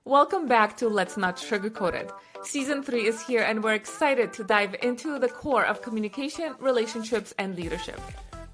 Welcome back to Let's Not Sugarcoat It. Season 3 is here and we're excited to dive into the core of communication, relationships, and leadership.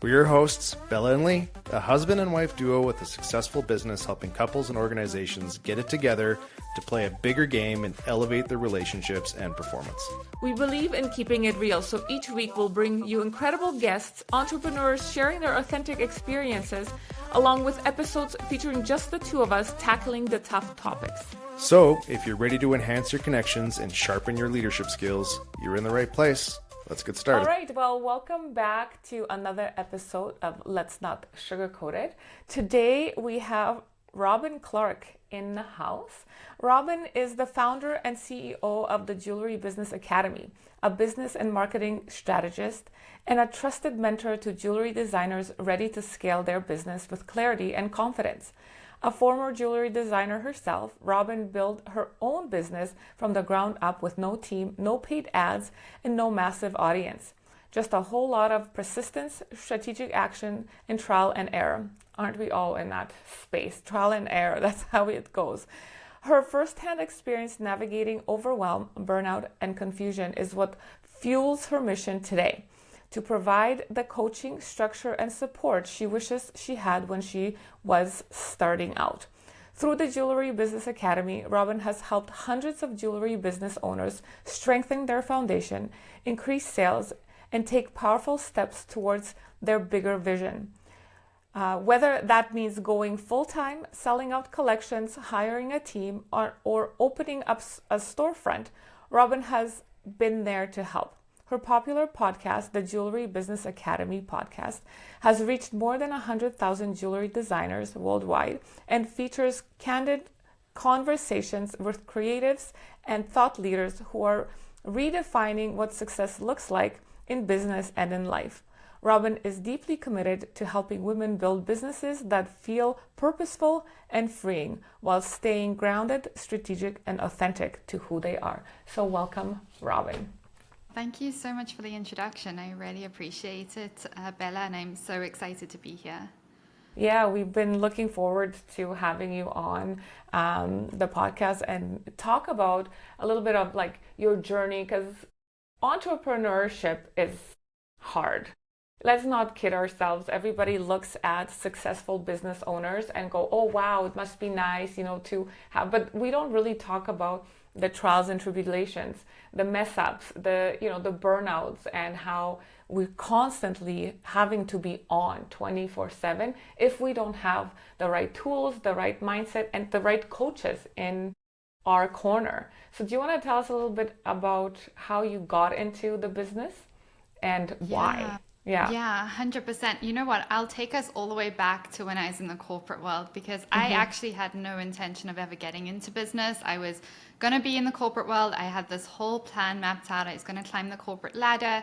We're your hosts, Bella and Lee, a husband and wife duo with a successful business helping couples and organizations get it together to play a bigger game and elevate their relationships and performance. We believe in keeping it real, so each week we'll bring you incredible guests, entrepreneurs sharing their authentic experiences, along with episodes featuring just the two of us tackling the tough topics. So, if you're ready to enhance your connections and sharpen your leadership skills, you're in the right place. Let's get started. All right, well, welcome back to another episode of Let's Not Sugarcoat It. Today we have Robyn Clark in the house. Robyn is the founder and CEO of the Jewelry Business Academy, a business and marketing strategist, and a trusted mentor to jewelry designers ready to scale their business with clarity and confidence. A former jewelry designer herself, Robyn built her own business from the ground up with no team, no paid ads, and no massive audience. Just a whole lot of persistence, strategic action, and trial and error. Aren't we all in that space? Trial and error, that's how it goes. Her firsthand experience navigating overwhelm, burnout, and confusion is what fuels her mission today: to provide the coaching, structure, and support she wishes she had when she was starting out. Through the Jewelry Business Academy, Robyn has helped hundreds of jewelry business owners strengthen their foundation, increase sales, and take powerful steps towards their bigger vision. Whether that means going full-time, selling out collections, hiring a team, or opening up a storefront, Robyn has been there to help. Her popular podcast, the Jewelry Business Academy podcast, has reached more than 100,000 jewelry designers worldwide and features candid conversations with creatives and thought leaders who are redefining what success looks like in business and in life. Robyn is deeply committed to helping women build businesses that feel purposeful and freeing while staying grounded, strategic, and authentic to who they are. So welcome, Robyn. Thank you so much for the introduction. I really appreciate it, Bella, and I'm so excited to be here. Yeah, we've been looking forward to having you on the podcast and talk about a little bit of like your journey, because entrepreneurship is hard. Let's not kid ourselves. Everybody looks at successful business owners and go, oh, wow, it must be nice, to have, but we don't really talk about the trials and tribulations, the mess ups, the burnouts, and how we're constantly having to be on 24/7 if we don't have the right tools, the right mindset, and the right coaches in our corner. So do you want to tell us a little bit about how you got into the business and why? Yeah, 100%. You know what? I'll take us all the way back to when I was in the corporate world, because I actually had no intention of ever getting into business. I was going to be in the corporate world. I had this whole plan mapped out. I was going to climb the corporate ladder,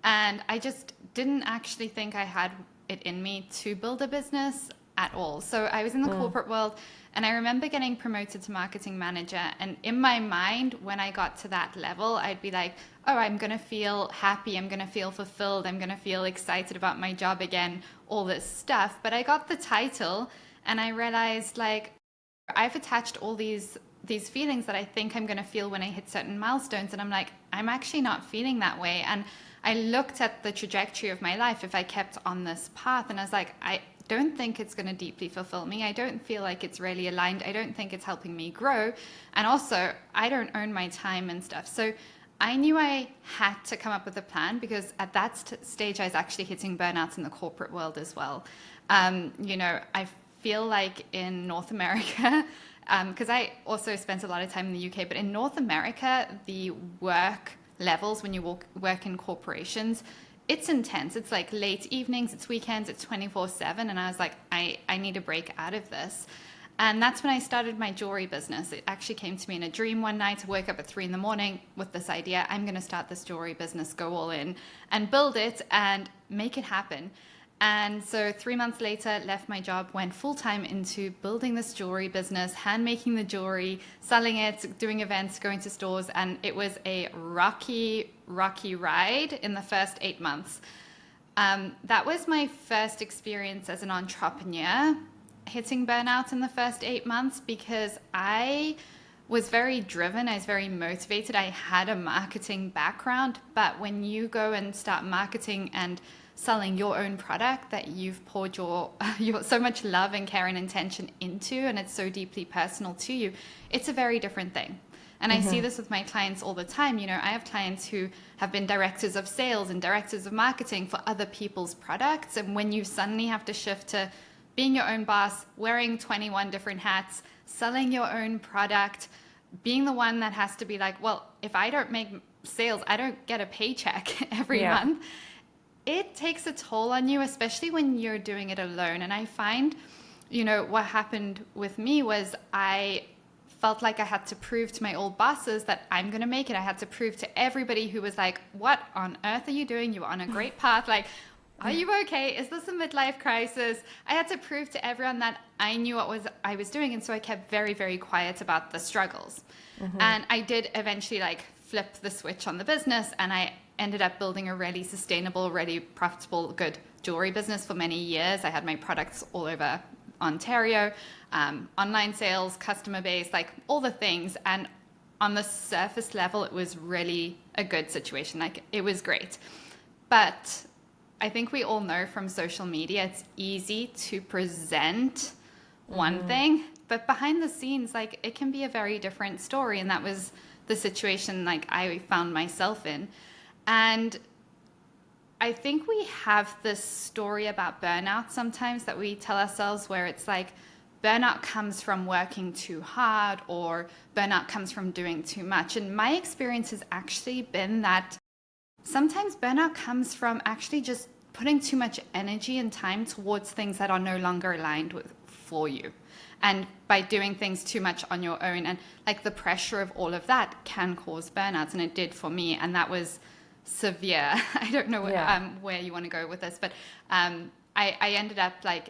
and I just didn't actually think I had it in me to build a business at all. So I was in the corporate world, and I remember getting promoted to marketing manager. And in my mind, when I got to that level, I'd be like, oh, I'm going to feel happy. I'm going to feel fulfilled. I'm going to feel excited about my job again, all this stuff. But I got the title and I realized, like, I've attached all these feelings that I think I'm going to feel when I hit certain milestones. And I'm like, I'm actually not feeling that way. And I looked at the trajectory of my life if I kept on this path, and I was like, I don't think it's going to deeply fulfill me. I don't feel like it's really aligned. I don't think it's helping me grow. And also, I don't own my time and stuff. So I knew I had to come up with a plan, because at that stage, I was actually hitting burnout in the corporate world as well. I feel like in North America, because I also spent a lot of time in the UK, but in North America, the work levels when you work in corporations, it's intense. It's like late evenings, it's weekends, it's 24/7. And I was like, I need a break out of this. And that's when I started my jewelry business. It actually came to me in a dream one night. I woke up at 3 a.m. with this idea: I'm going to start this jewelry business, go all in and build it and make it happen. And so 3 months later, left my job, went full-time into building this jewelry business, hand making the jewelry, selling it, doing events, going to stores. And it was a rocky ride in the first 8 months. That was my first experience as an entrepreneur, hitting burnout in the first 8 months, because I was very driven. I was very motivated. I had a marketing background, but when you go and start marketing and selling your own product that you've poured your so much love and care and intention into, and it's so deeply personal to you, it's a very different thing. And I see this with my clients all the time. You know, I have clients who have been directors of sales and directors of marketing for other people's products. And when you suddenly have to shift to being your own boss, wearing 21 different hats, selling your own product, being the one that has to be like, well, if I don't make sales, I don't get a paycheck every month. It takes a toll on you, especially when you're doing it alone. And I find, you know, what happened with me was I felt like I had to prove to my old bosses that I'm going to make it. I had to prove to everybody who was like, what on earth are you doing? You're on a great path. Like, are you okay? Is this a midlife crisis? I had to prove to everyone that I knew what I was doing. And so I kept very, very quiet about the struggles. And I did eventually like flip the switch on the business, and I ended up building a really sustainable, really profitable, good jewelry business for many years. I had my products all over Ontario, online sales, customer base, like all the things. And on the surface level, it was really a good situation. Like, it was great. But I think we all know from social media, it's easy to present one thing, but behind the scenes, like, it can be a very different story. And that was the situation like I found myself in. And I think we have this story about burnout sometimes that we tell ourselves, where it's like burnout comes from working too hard, or burnout comes from doing too much. And my experience has actually been that sometimes burnout comes from actually just putting too much energy and time towards things that are no longer aligned with for you. And by doing things too much on your own, and like the pressure of all of that can cause burnouts. And it did for me. And that was severe. I don't know where you want to go with this, but I ended up like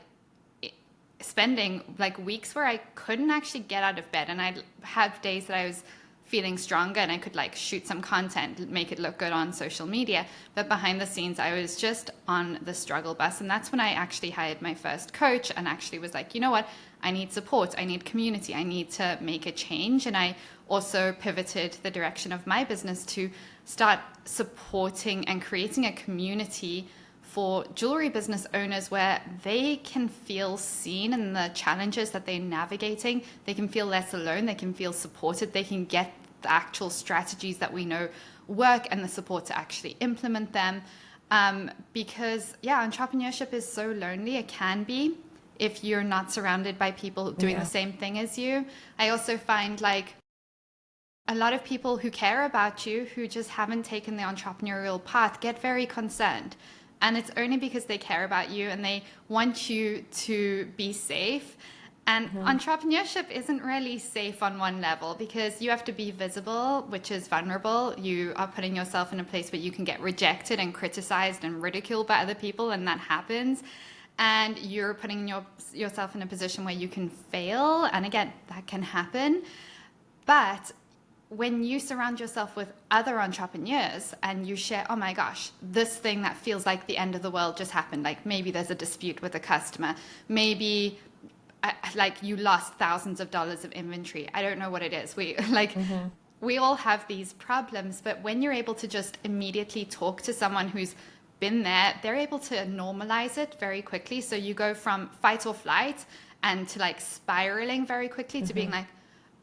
spending like weeks where I couldn't actually get out of bed. And I'd have days that I was feeling stronger and I could like shoot some content, make it look good on social media. But behind the scenes, I was just on the struggle bus. And that's when I actually hired my first coach and actually was like, you know what? I need support. I need community. I need to make a change. And I also pivoted the direction of my business to start supporting and creating a community for jewelry business owners where they can feel seen in the challenges that they're navigating. They can feel less alone. They can feel supported. They can get the actual strategies that we know work and the support to actually implement them. Because entrepreneurship is so lonely. It can be if you're not surrounded by people doing the same thing as you. I also find like a lot of people who care about you, who just haven't taken the entrepreneurial path, get very concerned. And it's only because they care about you and they want you to be safe. And entrepreneurship isn't really safe on one level, because you have to be visible, which is vulnerable. You are putting yourself in a place where you can get rejected and criticized and ridiculed by other people, and that happens. And you're putting yourself in a position where you can fail. And again, that can happen. But when you surround yourself with other entrepreneurs and you share, oh my gosh, this thing that feels like the end of the world just happened. Like maybe there's a dispute with a customer. Maybe like you lost thousands of dollars of inventory. I don't know what it is. We all have these problems, but when you're able to just immediately talk to someone who's been there, they're able to normalize it very quickly. So you go from fight or flight and to like spiraling very quickly to being like,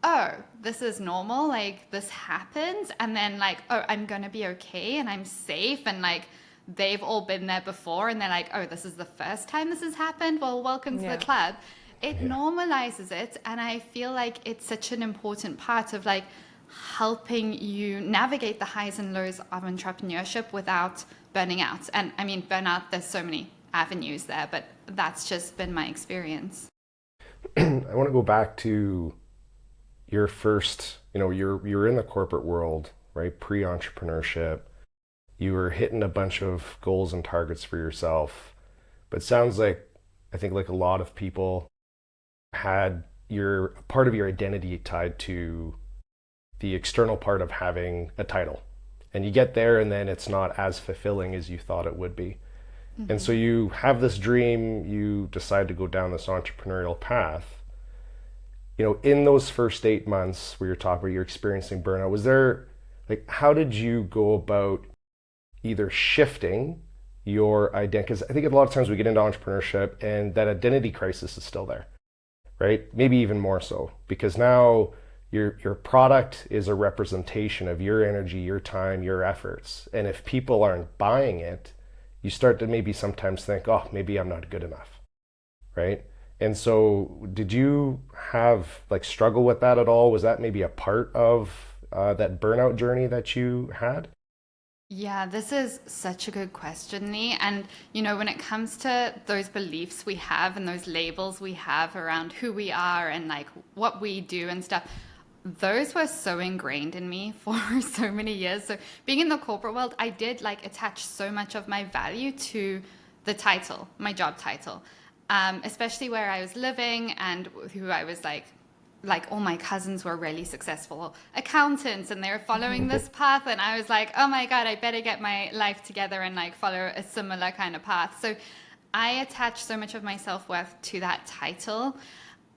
oh, this is normal, like this happens, and then like, oh, I'm gonna be okay and I'm safe, and like they've all been there before and they're like, oh, this is the first time this has happened, well, welcome to the club. It normalizes it, and I feel like it's such an important part of like helping you navigate the highs and lows of entrepreneurship without burning out. And I mean, burnout, there's so many avenues there, but that's just been my experience. I want to go back to your first, you're in the corporate world, right? Pre-entrepreneurship. You were hitting a bunch of goals and targets for yourself, but it sounds like, I think like a lot of people had part of your identity tied to the external part of having a title. And you get there and then it's not as fulfilling as you thought it would be. Mm-hmm. And so you have this dream, you decide to go down this entrepreneurial path. in those first 8 months where you're talking about you're experiencing burnout, was there, like, how did you go about either shifting your identity? Because I think a lot of times we get into entrepreneurship and that identity crisis is still there, right? Maybe even more so, because now your product is a representation of your energy, your time, your efforts. And if people aren't buying it, you start to maybe sometimes think, oh, maybe I'm not good enough, right? And so did you have struggle with that at all? Was that maybe a part of that burnout journey that you had? Yeah, this is such a good question, Lee. And, when it comes to those beliefs we have and those labels we have around who we are and what we do and stuff, those were so ingrained in me for so many years. So being in the corporate world, I did attach so much of my value to the title, my job title. Especially where I was living and who I was like all my cousins were really successful accountants and they were following this path. And I was like, oh my God, I better get my life together and follow a similar kind of path. So I attached so much of my self-worth to that title.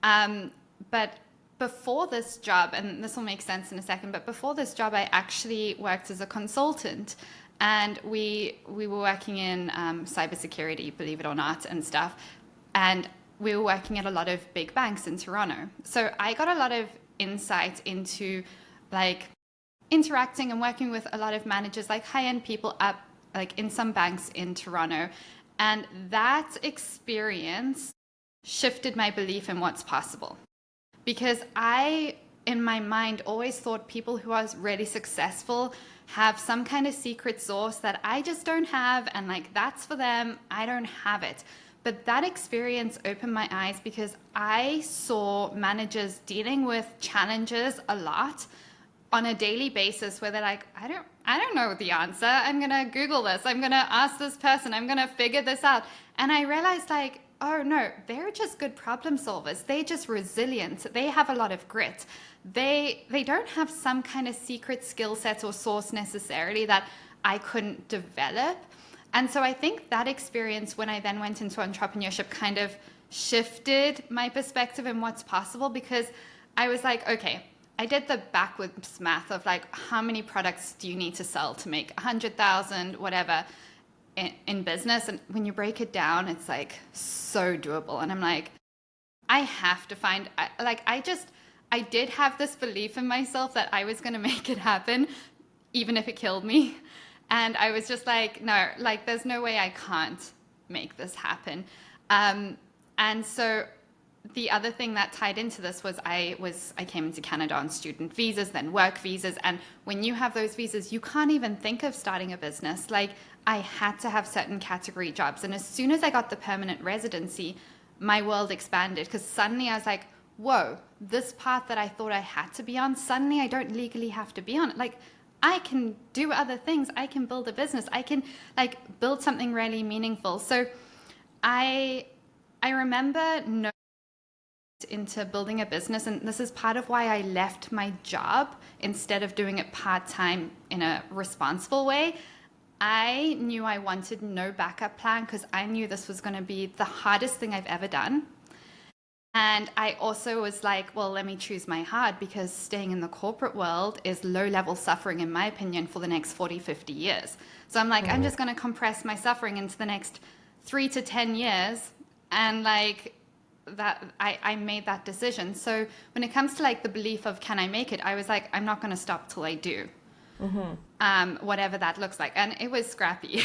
But before this job, and this will make sense in a second, but before this job, I actually worked as a consultant. And we were working in cybersecurity, believe it or not, and stuff. And we were working at a lot of big banks in Toronto. So I got a lot of insight into interacting and working with a lot of managers, high-end people up in some banks in Toronto. And that experience shifted my belief in what's possible. Because I, in my mind, always thought people who are really successful have some kind of secret sauce that I just don't have. And that's for them. I don't have it. But that experience opened my eyes because I saw managers dealing with challenges a lot on a daily basis where they're like, I don't know the answer. I'm going to Google this. I'm going to ask this person. I'm going to figure this out. And I realized oh no, they're just good problem solvers. They're just resilient. They have a lot of grit. They don't have some kind of secret skill set or source necessarily that I couldn't develop. And so I think that experience when I then went into entrepreneurship kind of shifted my perspective in what's possible, because I was like, okay, I did the backwards math of how many products do you need to sell to make 100,000, whatever, in business. And when you break it down, it's so doable. And I'm like, I have to find, I did have this belief in myself that I was going to make it happen, even if it killed me. And I was just no, there's no way I can't make this happen. And so the other thing that tied into this was I came into Canada on student visas, then work visas. And when you have those visas, you can't even think of starting a business. I had to have certain category jobs. And as soon as I got the permanent residency, my world expanded, because suddenly I was like, whoa, this path that I thought I had to be on, suddenly I don't legally have to be on it. I can do other things. I can build a business. I can build something really meaningful. So I remember into building a business, and this is part of why I left my job instead of doing it part-time in a responsible way. I knew I wanted no backup plan because I knew this was going to be the hardest thing I've ever done. And I also was like, well, let me choose my heart, because staying in the corporate world is low-level suffering, in my opinion, for the next 40, 50 years. So I'm like, I'm just going to compress my suffering into the next 3 to 10 years. And that I made that decision. So when it comes to the belief of can I make it, I was like, I'm not going to stop till I do. Whatever that looks like. And it was scrappy.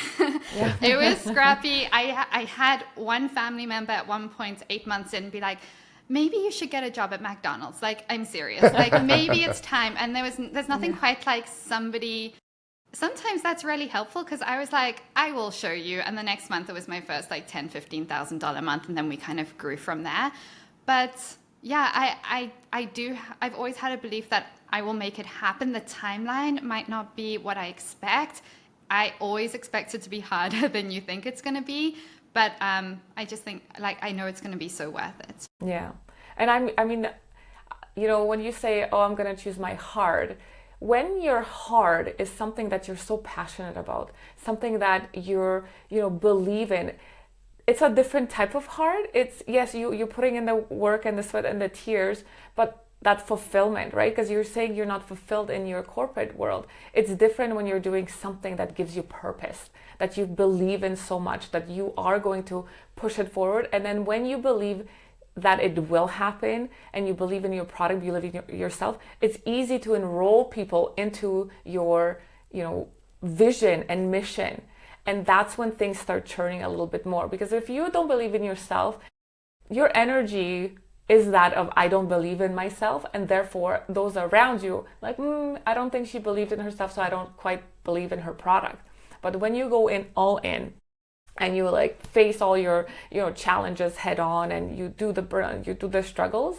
It was scrappy. I had one family member at one point, 8 months in, be like, maybe you should get a job at McDonald's. I'm serious. Maybe it's time. And there's nothing quite like somebody. Sometimes that's really helpful, because I was like, I will show you. And the next month it was my first $10,000, $15,000 month. And then we kind of grew from there. But yeah, I've always had a belief that I will make it happen. The timeline might not be what I expect. I always expect it to be harder than you think it's going to be. But I just think I know it's going to be so worth it. Yeah. And I mean, when you say, oh, I'm going to choose my heart, when your heart is something that you're so passionate about, something that you're, believe in, it's a different type of hard. It's, yes, you're putting in the work and the sweat and the tears, but that fulfillment, right? Because you're saying you're not fulfilled in your corporate world. It's different when you're doing something that gives you purpose, that you believe in so much that you are going to push it forward. And then when you believe that it will happen and you believe in your product, you believe in yourself, it's easy to enroll people into your, vision and mission. And that's when things start churning a little bit more. Because if you don't believe in yourself, your energy is that of, I don't believe in myself, and therefore those around you, like, I don't think she believed in herself, so I don't quite believe in her product. But when you go in all in, and you like face all your challenges head on, and you do the burn, you do the struggles,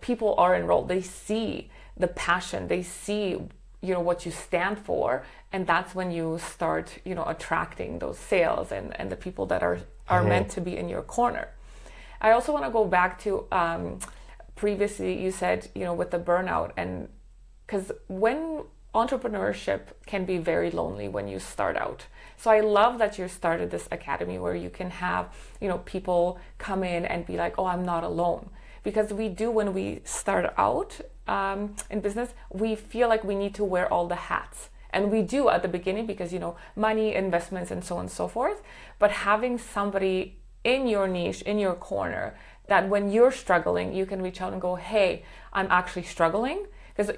people are enrolled. They see the passion, they see what you stand for, and that's when you start attracting those sales and the people that are meant to be in your corner. I also want to go back to previously you said, with the burnout, and because when entrepreneurship can be very lonely when you start out. So I love that you started this academy where you can have, people come in and be like, oh, I'm not alone. Because we do, when we start out in business, we feel like we need to wear all the hats. And we do at the beginning because, money, investments, and so on and so forth. But having somebody in your niche, in your corner, that when you're struggling, you can reach out and go, hey, I'm actually struggling. Because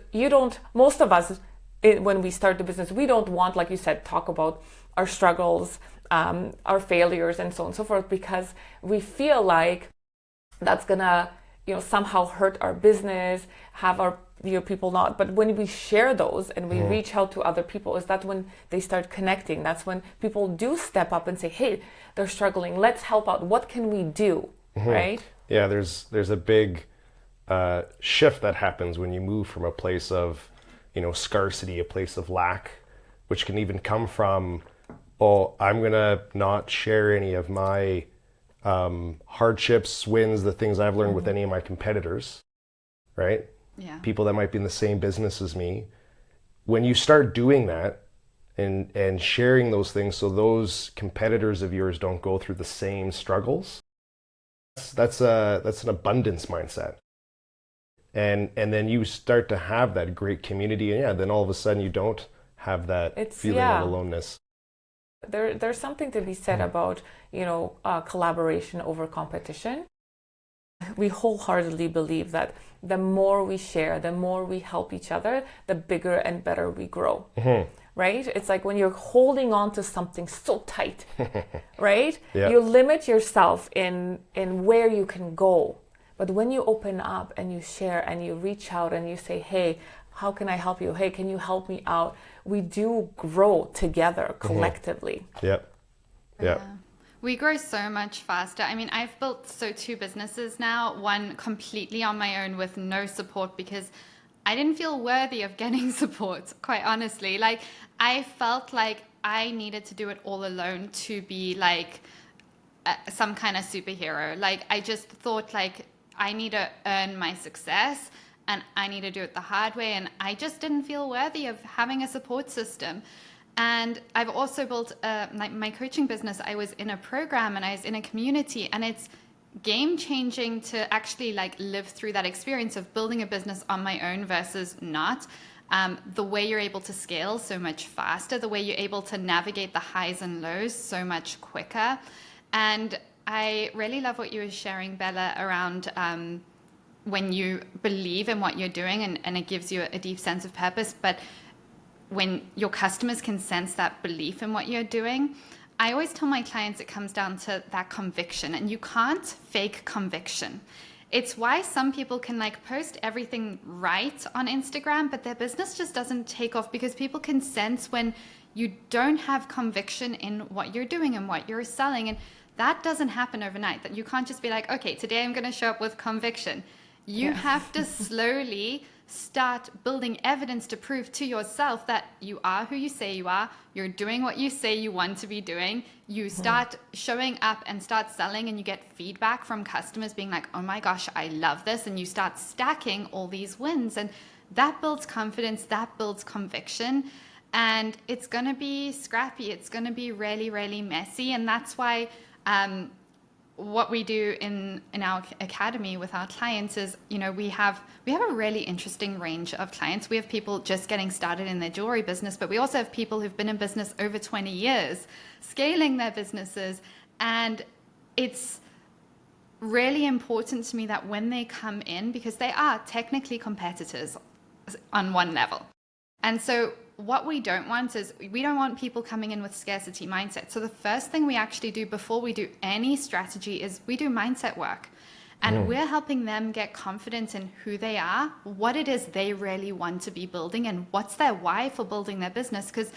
most of us, when we start the business, we don't want, like you said, talk about our struggles, our failures, and so on and so forth, because we feel like that's gonna, somehow hurt our business, have our people not. But when we share those and we reach out to other people, is that when they start connecting? That's when people do step up and say, hey, they're struggling, let's help out. What can we do? Right? Yeah, there's a big shift that happens when you move from a place of scarcity, a place of lack, which can even come from, oh, I'm gonna not share any of my hardships, wins, the things I've learned with any of my competitors, right? Yeah. People that might be in the same business as me. When you start doing that and sharing those things so those competitors of yours don't go through the same struggles, that's an abundance mindset. And then you start to have that great community, and then all of a sudden you don't have that feeling of aloneness. There's something to be said about, collaboration over competition. We wholeheartedly believe that the more we share, the more we help each other, the bigger and better we grow. Right? It's like when you're holding on to something so tight, right? Yeah. You limit yourself in where you can go. But when you open up and you share and you reach out and you say, hey, how can I help you? Hey, can you help me out? We do grow together collectively. Yep. Yeah. We grow so much faster. I mean, I've built two businesses now, one completely on my own with no support because I didn't feel worthy of getting support, quite honestly. Like, I felt like I needed to do it all alone to be like some kind of superhero. Like, I just thought like I need to earn my success and I need to do it the hard way. And I just didn't feel worthy of having a support system. And I've also built like my coaching business. I was in a program and I was in a community, and it's game changing to actually like live through that experience of building a business on my own versus not. The way you're able to scale so much faster, the way you're able to navigate the highs and lows so much quicker. And I really love what you were sharing, Bella, around when you believe in what you're doing and it gives you a deep sense of purpose. But when your customers can sense that belief in what you're doing, I always tell my clients it comes down to that conviction, and you can't fake conviction. It's why some people can like post everything right on Instagram, but their business just doesn't take off because people can sense when you don't have conviction in what you're doing and what you're selling. And that doesn't happen overnight. That you can't just be like, okay, today I'm going to show up with conviction. You have to slowly start building evidence to prove to yourself that you are who you say you are. You're doing what you say you want to be doing. You start showing up and start selling, and you get feedback from customers being like, oh my gosh, I love this. And you start stacking all these wins, and that builds confidence, that builds conviction. And it's going to be scrappy. It's going to be really, really messy. And that's why What we do in our academy with our clients is, we have a really interesting range of clients. We have people just getting started in their jewelry business, but we also have people who've been in business over 20 years, scaling their businesses. And it's really important to me that when they come in, because they are technically competitors on one level. And so what we don't want is, we don't want people coming in with scarcity mindset. So the first thing we actually do before we do any strategy is we do mindset work. And we're helping them get confidence in who they are, what it is they really want to be building, and what's their why for building their business. Because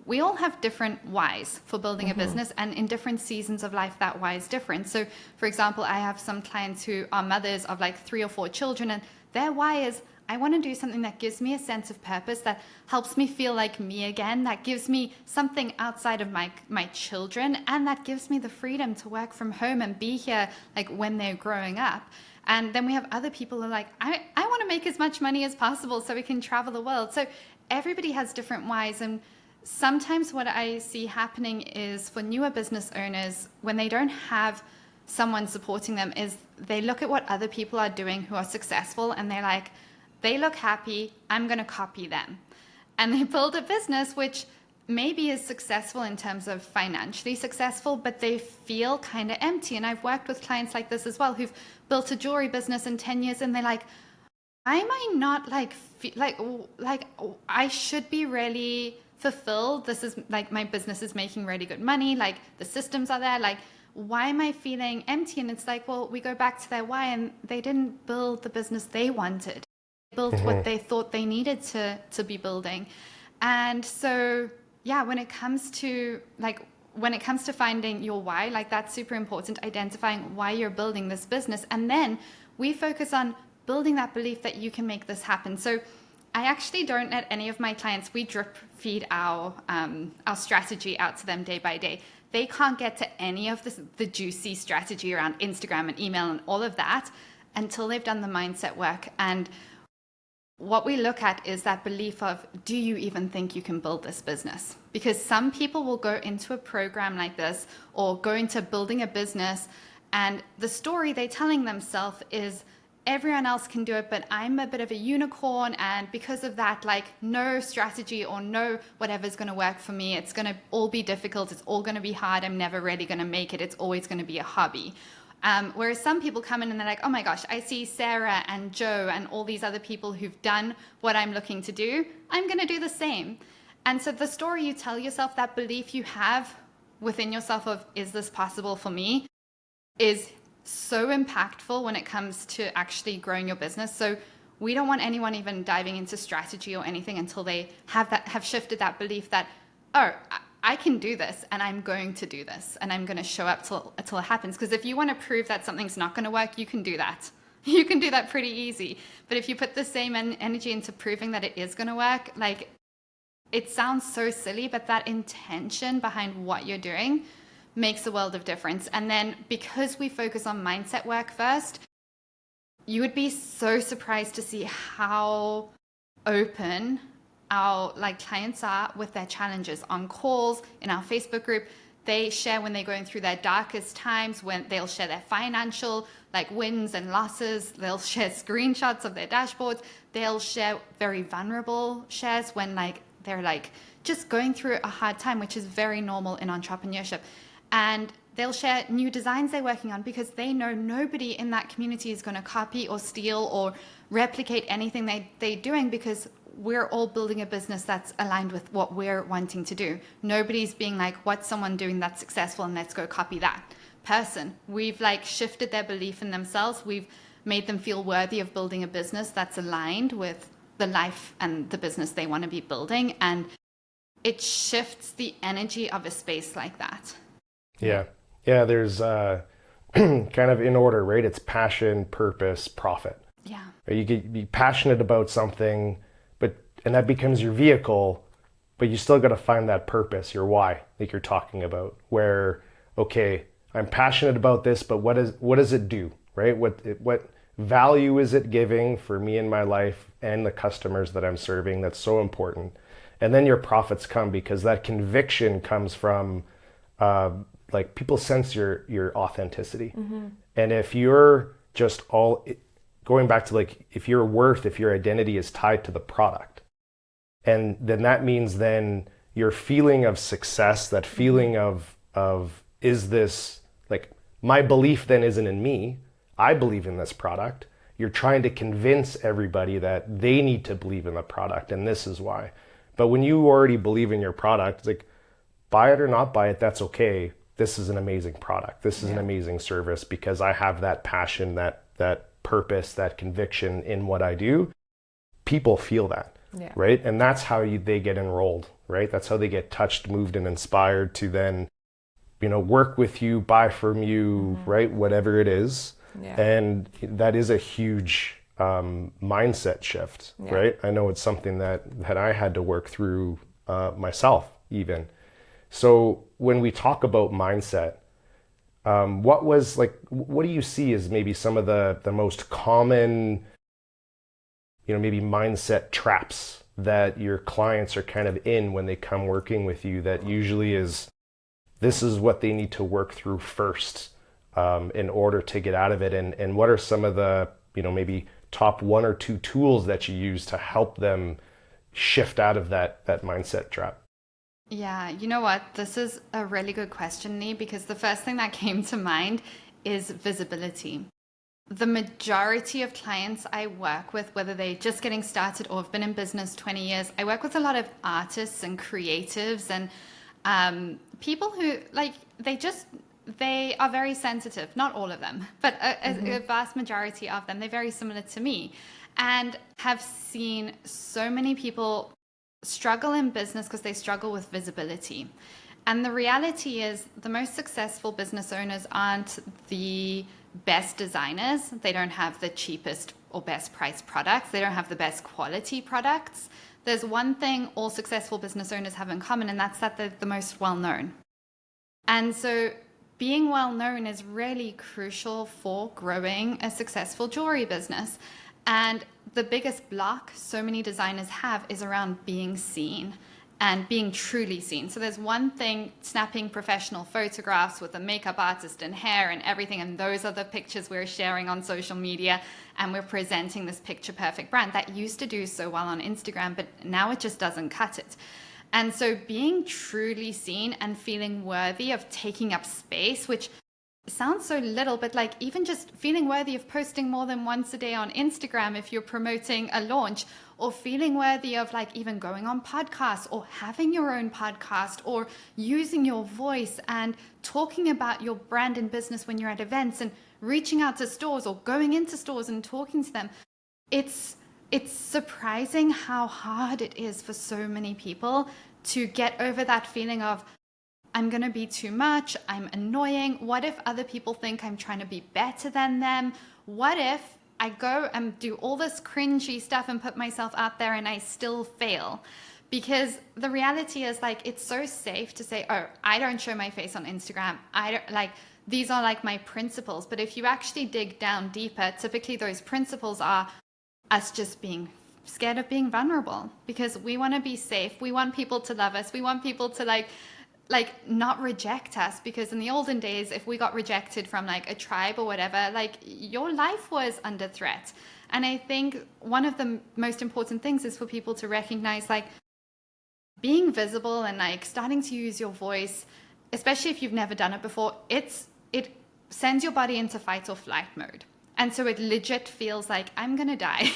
we all have different whys for building a business, and in different seasons of life, that why is different. So for example, I have some clients who are mothers of like 3 or 4 children, and their why is, I want to do something that gives me a sense of purpose, that helps me feel like me again, that gives me something outside of my children, and that gives me the freedom to work from home and be here like when they're growing up. And then we have other people who are like, I want to make as much money as possible so we can travel the world. So everybody has different whys. And sometimes what I see happening is, for newer business owners, when they don't have someone supporting them, is they look at what other people are doing who are successful, and they're like, they look happy, I'm going to copy them. And they build a business which maybe is successful in terms of financially successful, but they feel kind of empty. And I've worked with clients like this as well, who've built a jewelry business in 10 years, and they're like, why am I not like I should be really fulfilled? This is like, my business is making really good money, like the systems are there, like why am I feeling empty? And it's like, well, we go back to their why, and they didn't build the business they wanted. Built what they thought they needed to be building. And so yeah, when it comes to finding your why, like that's super important, identifying why you're building this business. And then we focus on building that belief that you can make this happen. So I actually don't let any of my clients, we drip feed our strategy out to them day by day. They can't get to any of the juicy strategy around Instagram and email and all of that until they've done the mindset work. And what we look at is that belief of, do you even think you can build this business? Because some people will go into a program like this, or go into building a business, and the story they're telling themselves is, everyone else can do it, but I'm a bit of a unicorn, and because of that, like no strategy or no whatever's going to work for me. It's going to all be difficult. It's all going to be hard. I'm never really going to make it. It's always going to be a hobby. Whereas some people come in and they're like, oh my gosh, I see Sarah and Joe and all these other people who've done what I'm looking to do. I'm going to do the same. And so the story you tell yourself, that belief you have within yourself of, is this possible for me, is so impactful when it comes to actually growing your business. So we don't want anyone even diving into strategy or anything until they have shifted that belief that, oh, I can do this, and I'm going to do this, and I'm going to show up till it happens. Because if you want to prove that something's not going to work, you can do that. You can do that pretty easy. But if you put the same energy into proving that it is going to work, like, it sounds so silly, but that intention behind what you're doing makes a world of difference. And then because we focus on mindset work first, you would be so surprised to see how open our clients are with their challenges on calls, in our Facebook group. They share when they're going through their darkest times, when they'll share their financial wins and losses. They'll share screenshots of their dashboards. They'll share very vulnerable shares when they're just going through a hard time, which is very normal in entrepreneurship. And they'll share new designs they're working on, because they know nobody in that community is going to copy or steal or replicate anything they're doing, because we're all building a business that's aligned with what we're wanting to do. Nobody's being like, what's someone doing that's successful, and let's go copy that person. We've shifted their belief in themselves. We've made them feel worthy of building a business that's aligned with the life and the business they want to be building. And it shifts the energy of a space like that. Yeah. There's kind of in order, right? It's passion, purpose, profit. Yeah. You get be passionate about something, and that becomes your vehicle, but you still got to find that purpose, your why, like you're talking about, where, okay, I'm passionate about this, but what does it do, right? What value is it giving for me in my life and the customers that I'm serving? That's so important. And then your profits come, because that conviction comes from like people sense your authenticity. And if you're just all going back to like, if your worth, if your identity is tied to the product, and then that means then your feeling of success, that feeling of is this, like, my belief then isn't in me, I believe in this product. You're trying to convince everybody that they need to believe in the product, and this is why. But when you already believe in your product, it's like, buy it or not buy it, that's okay. This is an amazing product. This is an amazing service because I have that passion, that purpose, that conviction in what I do. People feel that, right? And that's how they get enrolled, right? That's how they get touched, moved, and inspired to then, work with you, buy from you, right? Whatever it is. Yeah. And that is a huge mindset shift, right? I know it's something that I had to work through myself even. So when we talk about mindset, what do you see as maybe some of the most common, maybe mindset traps that your clients are kind of in when they come working with you, that usually this is what they need to work through first in order to get out of it? And what are some of the, maybe top 1 or 2 tools that you use to help them shift out of that mindset trap? Yeah, you know what? This is a really good question, Lee, because the first thing that came to mind is visibility. The majority of clients I work with, whether they're just getting started or have been in business 20 years, I work with a lot of artists and creatives and people who, like, they are very sensitive. Not all of them, but a vast majority of them. They're very similar to me, and have seen so many people struggle in business because they struggle with visibility. And the reality is the most successful business owners aren't the best designers. They don't have the cheapest or best priced products. They don't have the best quality products. There's one thing all successful business owners have in common, and that's that they're the most well-known. And so being well-known is really crucial for growing a successful jewelry business. And the biggest block so many designers have is around being seen and being truly seen. So there's one thing snapping professional photographs with a makeup artist and hair and everything, and those are the pictures we're sharing on social media, and we're presenting this picture perfect brand that used to do so well on Instagram, but now it just doesn't cut it. And so being truly seen and feeling worthy of taking up space, which sounds so little, but like even just feeling worthy of posting more than once a day on Instagram if you're promoting a launch, or feeling worthy of like even going on podcasts or having your own podcast or using your voice and talking about your brand and business when you're at events and reaching out to stores or going into stores and talking to them. It's surprising how hard it is for so many people to get over that feeling of, I'm going to be too much, I'm annoying. What if other people think I'm trying to be better than them? What if I go and do all this cringy stuff and put myself out there and I still fail? Because the reality is, like, it's so safe to say, oh, I don't show my face on Instagram. I don't, like, these are like my principles. But if you actually dig down deeper, typically those principles are us just being scared of being vulnerable, because we want to be safe. We want people to love us. We want people to like not reject us, because in the olden days, if we got rejected from like a tribe or whatever, like your life was under threat. And I think one of the most important things is for people to recognize, like, being visible and like starting to use your voice, especially if you've never done it before, it sends your body into fight or flight mode. And so it legit feels like I'm going to die.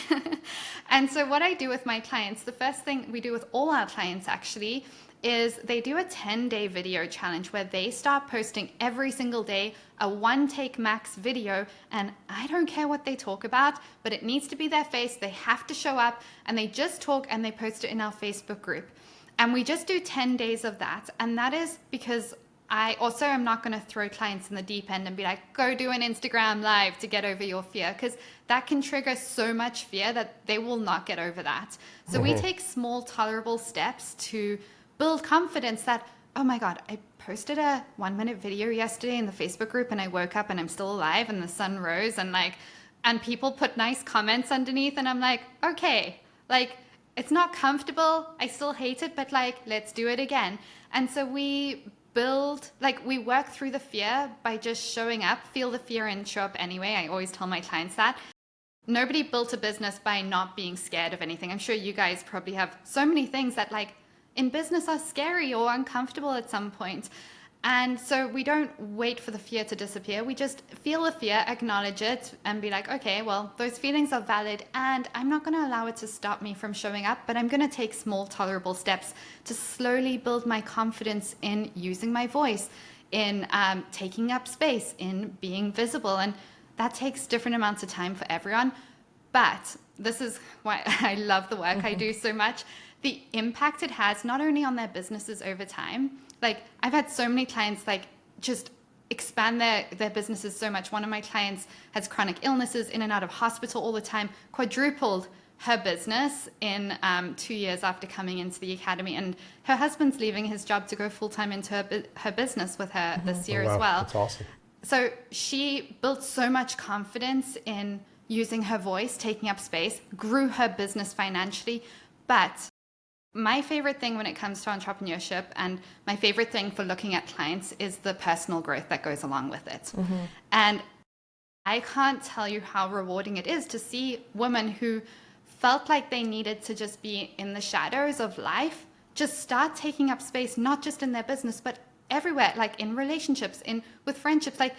And so what I do with my clients, the first thing we do with all our clients actually, is they do a 10-day video challenge where they start posting every single day a 1-take max video. And I don't care what they talk about, but it needs to be their face. They have to show up, and they just talk and they post it in our Facebook group. And we just do 10 days of that. And that is because I also am not going to throw clients in the deep end and be like, go do an Instagram live to get over your fear, because that can trigger so much fear that they will not get over that. So we take small, tolerable steps to build confidence that, oh my God, I posted a 1-minute video yesterday in the Facebook group and I woke up and I'm still alive and the sun rose and people put nice comments underneath, and I'm like, okay, like, it's not comfortable. I still hate it, but like, let's do it again. And so we we work through the fear by just showing up, feel the fear and show up anyway. I always tell my clients that. Nobody built a business by not being scared of anything. I'm sure you guys probably have so many things that like in business are scary or uncomfortable at some point. And so we don't wait for the fear to disappear. We just feel the fear, acknowledge it, and be like, okay, well, those feelings are valid, and I'm not going to allow it to stop me from showing up, but I'm going to take small, tolerable steps to slowly build my confidence in using my voice, in taking up space, in being visible. And that takes different amounts of time for everyone. But this is why I love the work I do so much. The impact it has not only on their businesses over time, like I've had so many clients like just expand their businesses so much. One of my clients has chronic illnesses, in and out of hospital all the time, quadrupled her business in 2 years after coming into the academy. And her husband's leaving his job to go full-time into her business with her this year as well. That's awesome. So she built so much confidence in using her voice, taking up space, grew her business financially. But my favorite thing when it comes to entrepreneurship, and my favorite thing for looking at clients, is the personal growth that goes along with it. And I can't tell you how rewarding it is to see women who felt like they needed to just be in the shadows of life, just start taking up space, not just in their business, but everywhere, like in relationships, with friendships. Like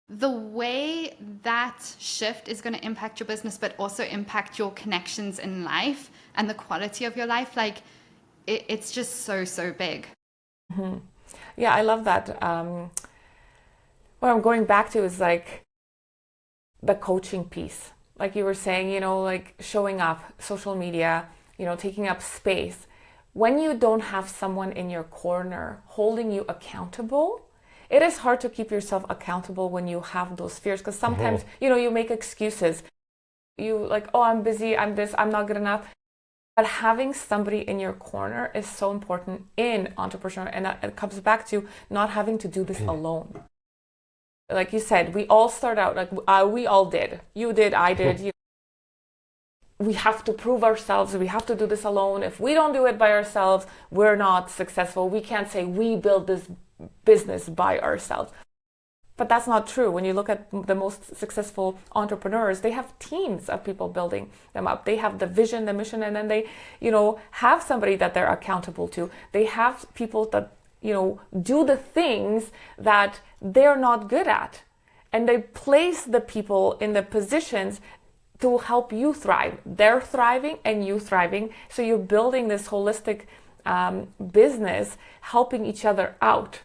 the way that shift is going to impact your business, but also impact your connections in life and the quality of your life, like it's just so big. Yeah, I love that. What I'm going back to is like the coaching piece. Like you were saying, like showing up, social media, taking up space. When you don't have someone in your corner holding you accountable, it is hard to keep yourself accountable when you have those fears, because sometimes, you make excuses. You like, oh, I'm busy, I'm this, I'm not good enough. But having somebody in your corner is so important in entrepreneurship, and it comes back to not having to do this alone. Like you said, we all start out, like we all did. You did, I did. We have to prove ourselves. We have to do this alone. If we don't do it by ourselves, we're not successful. We can't say we built this business by ourselves. But that's not true. When you look at the most successful entrepreneurs, they have teams of people building them up. They have the vision, the mission, and then they, have somebody that they're accountable to. They have people that, do the things that they're not good at. And they place the people in the positions to help you thrive. They're thriving and you thriving. So you're building this holistic business, helping each other out.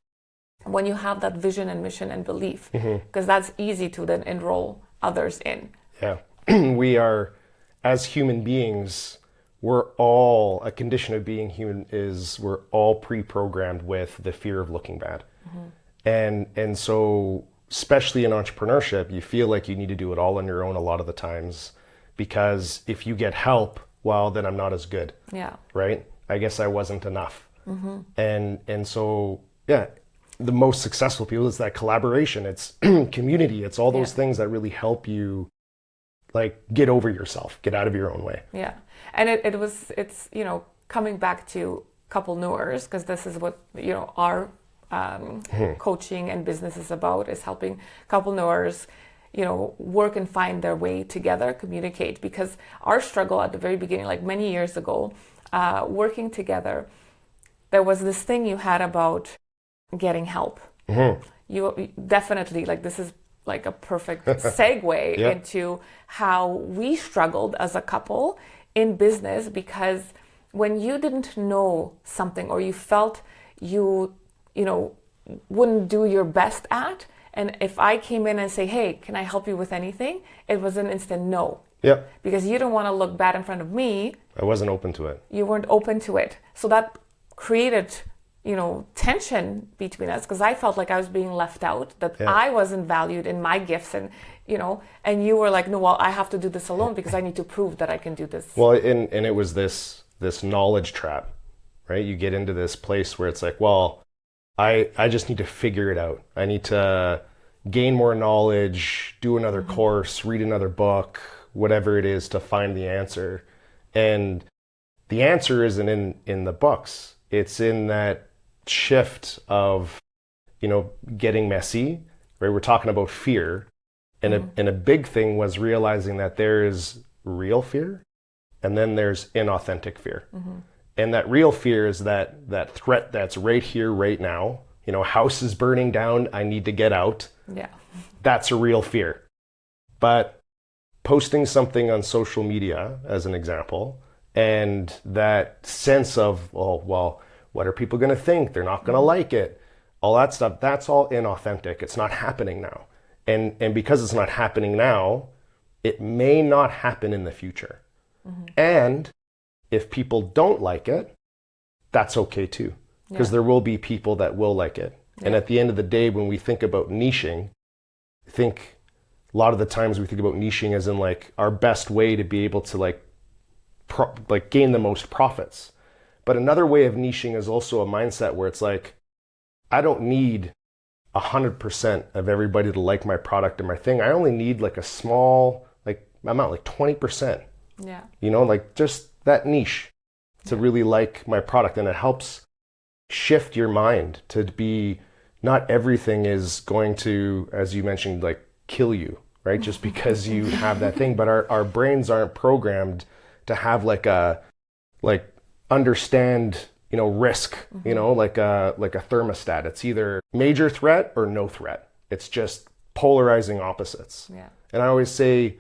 When you have that vision and mission and belief, because that's easy to then enroll others in. Yeah. We are, as human beings, we're all, a condition of being human is we're all pre-programmed with the fear of looking bad. And so, especially in entrepreneurship, you feel like you need to do it all on your own a lot of the times, because if you get help, well, then I'm not as good. Yeah. Right? I guess I wasn't enough. And so, yeah. The most successful people, is that collaboration, it's community, it's all those things that really help you like get over yourself, get out of your own way. Yeah. And it's coming back to coupleeneurs, because this is what our coaching and business is about, is helping coupleeneurs work and find their way together, communicate. Because our struggle at the very beginning, like many years ago, working together, there was this thing you had about getting help. You definitely, like, this is like a perfect segue into how we struggled as a couple in business, because when you didn't know something, or you felt you wouldn't do your best at, and if I came in and say, hey, can I help you with anything, it was an instant no. Because you don't want to look bad in front of me. I wasn't open to it. You weren't open to it. So that created tension between us, because I felt like I was being left out, that I wasn't valued in my gifts, and and you were like, no, well, I have to do this alone because I need to prove that I can do this. Well, and it was this knowledge trap, right? You get into this place where it's like, well, I just need to figure it out. I need to gain more knowledge, do another course, read another book, whatever it is, to find the answer. And the answer isn't in the books. It's in that shift of getting messy, right? We're talking about fear. And a big thing was realizing that there is real fear and then there's inauthentic fear. And that real fear is that threat that's right here, right now. House is burning down, I need to get out. Yeah. That's a real fear. But posting something on social media, as an example, and that sense of, well, what are people going to think? They're not going to like it. All that stuff, that's all inauthentic. It's not happening now. And because it's not happening now, it may not happen in the future. And if people don't like it, that's okay too. Because there will be people that will like it. And at the end of the day, when we think about niching, a lot of the times we think about niching as in like our best way to be able to like gain the most profits. But another way of niching is also a mindset where it's like, I don't need 100% of everybody to like my product or my thing. I only need like a small amount, like 20%. Yeah. Like just that niche to really like my product. And it helps shift your mind to be, not everything is going to, as you mentioned, like kill you, right? Just because you have that thing. But our brains aren't programmed to have understand risk, like a thermostat. It's either major threat or no threat. It's just polarizing opposites. Yeah. And I always say,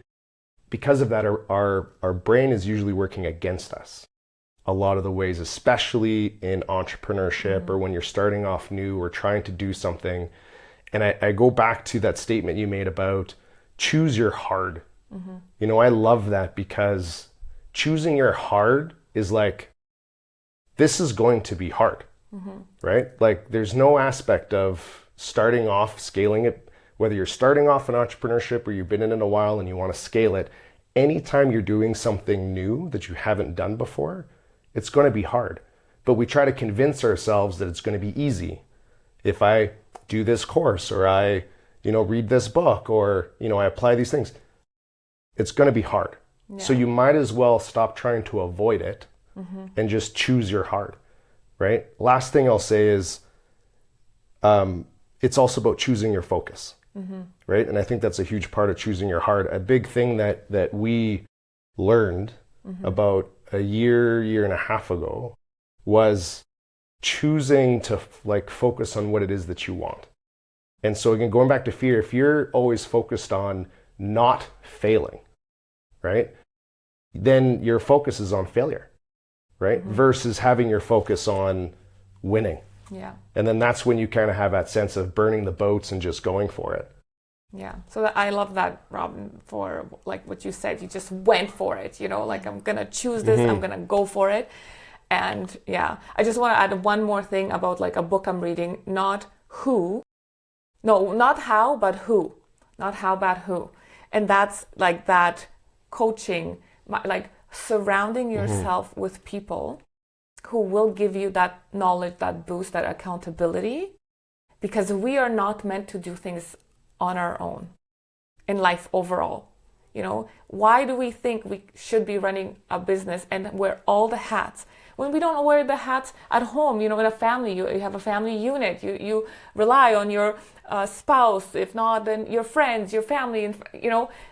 because of that, our brain is usually working against us a lot of the ways, especially in entrepreneurship or when you're starting off new or trying to do something. And I go back to that statement you made about choose your hard. I love that, because choosing your hard is like, this is going to be hard, right? Like there's no aspect of starting off, scaling it, whether you're starting off in entrepreneurship or you've been in it a while and you want to scale it. Anytime you're doing something new that you haven't done before, it's going to be hard. But we try to convince ourselves that it's going to be easy. If I do this course or I, read this book or, I apply these things, it's going to be hard. Yeah. So you might as well stop trying to avoid it and just choose your hard, right? Last thing I'll say is it's also about choosing your focus, right? And I think that's a huge part of choosing your hard. A big thing that we learned about a year and a half ago was choosing to focus on what it is that you want. And so again, going back to fear, if you're always focused on not failing, right, then your focus is on failure, right? Versus having your focus on winning. Yeah. And then that's when you kind of have that sense of burning the boats and just going for it. Yeah. So I love that, Robyn, for like what you said. You just went for it, like I'm going to choose this, I'm going to go for it. And yeah, I just want to add one more thing about like a book I'm reading, not how, but who. Not how, but who. And that's like that coaching, like surrounding yourself with people who will give you that knowledge, that boost, that accountability, because we are not meant to do things on our own in life overall. Why do we think we should be running a business and wear all the hats when we don't wear the hats at home? In a family, you have a family unit, you rely on your spouse, if not then your friends, your family, and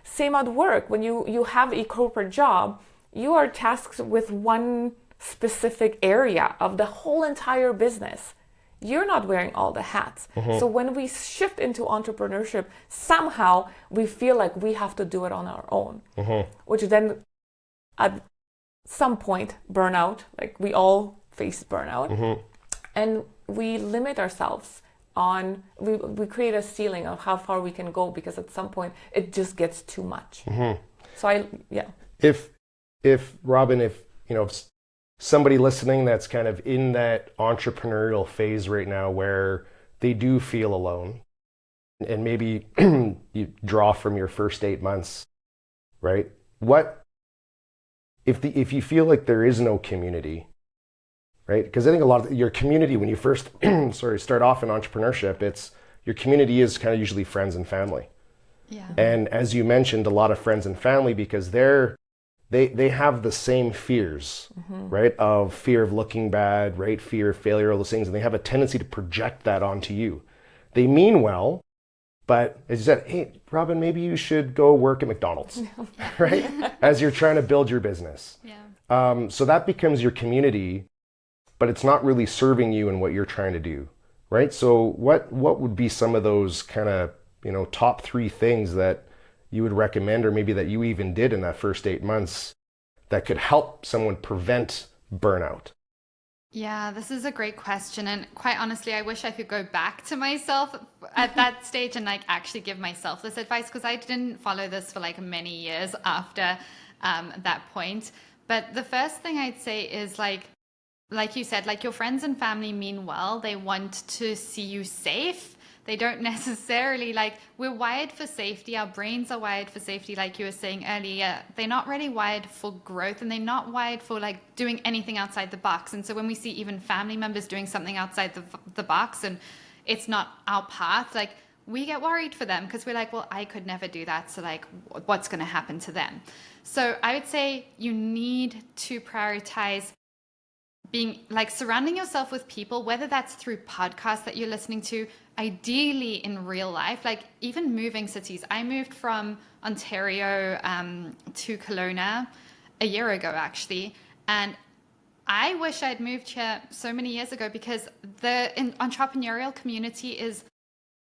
same at work. When you have a corporate job, you are tasked with one specific area of the whole entire business. You're not wearing all the hats. So when we shift into entrepreneurship, somehow we feel like we have to do it on our own, which then at some point, burnout, like we all face burnout, and we limit ourselves on, we create a ceiling of how far we can go, because at some point it just gets too much. So if Robyn, if somebody listening that's kind of in that entrepreneurial phase right now where they do feel alone, and maybe you draw from your first 8 months, right? What if you feel like there is no community, right? Because I think a lot of your community, when you first start off in entrepreneurship, it's your community is kind of usually friends and family. Yeah. And as you mentioned, a lot of friends and family, because they have the same fears, right? Of fear of looking bad, right? Fear of failure, all those things. And they have a tendency to project that onto you. They mean well, but as you said, hey, Robyn, maybe you should go work at McDonald's, right? As you're trying to build your business. Yeah. So that becomes your community, but it's not really serving you in what you're trying to do, right? So what would be some of those kind of, top 3 things that you would recommend, or maybe that you even did in that first 8 months that could help someone prevent burnout? Yeah, this is a great question. And quite honestly, I wish I could go back to myself at that stage and actually give myself this advice, because I didn't follow this for many years after that point. But the first thing I'd say is like you said, your friends and family mean well. They want to see you safe. They don't necessarily we're wired for safety. Our brains are wired for safety, like you were saying earlier. They're not really wired for growth, and they're not wired for doing anything outside the box. And so when we see even family members doing something outside the box and it's not our path, we get worried for them, because we're well, I could never do that. So what's going to happen to them? So I would say you need to prioritize being surrounding yourself with people, whether that's through podcasts that you're listening to, ideally in real life, even moving cities. I moved from Ontario to Kelowna a year ago, actually. And I wish I'd moved here so many years ago, because the entrepreneurial community is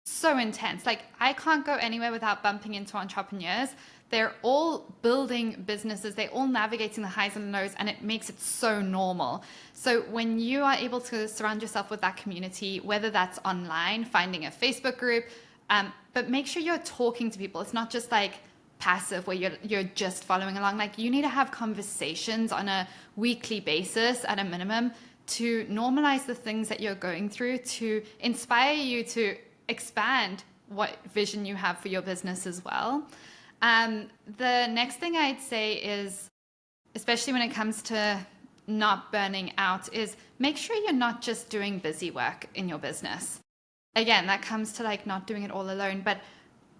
so intense. I can't go anywhere without bumping into entrepreneurs. They're all building businesses. They're all navigating the highs and lows, and it makes it so normal. So when you are able to surround yourself with that community, whether that's online, finding a Facebook group, but make sure you're talking to people. It's not just passive where you're just following along. You need to have conversations on a weekly basis at a minimum to normalize the things that you're going through, to inspire you to expand what vision you have for your business as well. The next thing I'd say is, especially when it comes to not burning out, is make sure you're not just doing busy work in your business. Again, that comes to not doing it all alone, but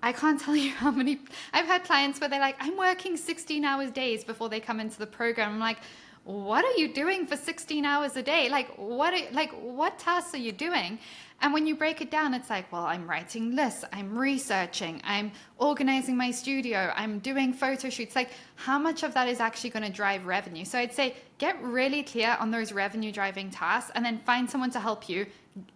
I can't tell you how many, I've had clients where they're I'm working 16 hours days before they come into the program. I'm what are you doing for 16 hours a day? What tasks are you doing? And when you break it down, it's well, I'm writing lists, I'm researching, I'm organizing my studio, I'm doing photo shoots. How much of that is actually going to drive revenue? So I'd say get really clear on those revenue driving tasks, and then find someone to help you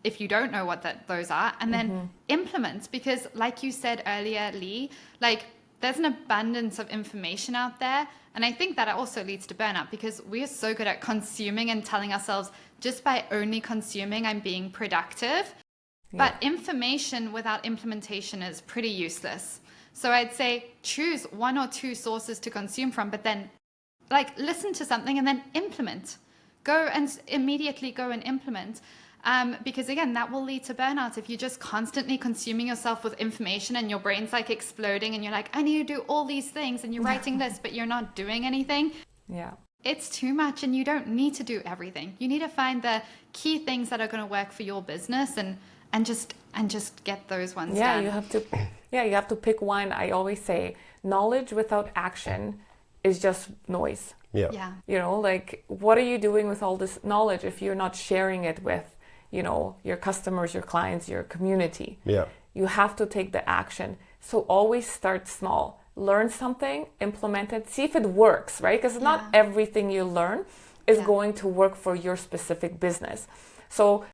if you don't know what those are, and then implement. Because like you said earlier, Lee, there's an abundance of information out there. And I think that also leads to burnout, because we are so good at consuming and telling ourselves, just by only consuming, I'm being productive. Yeah. But information without implementation is pretty useless. So I'd say choose 1 or 2 sources to consume from, but then listen to something and then implement. Immediately go and implement. Because again, that will lead to burnout. If you're just constantly consuming yourself with information and your brain's exploding and you're I need to do all these things, and you're writing lists, but you're not doing anything. Yeah. It's too much, and you don't need to do everything. You need to find the key things that are going to work for your business and just get those ones done. You have to pick one. I always say knowledge without action is just noise. Yeah. What are you doing with all this knowledge if you're not sharing it with your customers, your clients, your community? Yeah. You have to take the action. So always start small. Learn something, implement it, see if it works, right? Because not everything you learn is going to work for your specific business. So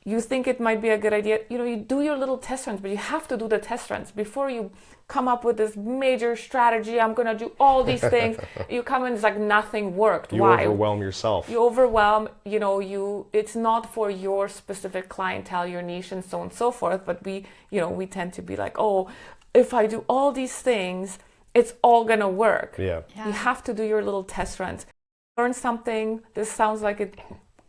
you think it might be a good idea, you do your little test runs, but you have to do the test runs before you come up with this major strategy. I'm going to do all these things. You come in, it's nothing worked. Why? You overwhelm yourself. You overwhelm, it's not for your specific clientele, your niche, and so on and so forth. But we tend to be oh, if I do all these things, it's all going to work. Yeah. You have to do your little test runs. Learn something. This sounds like it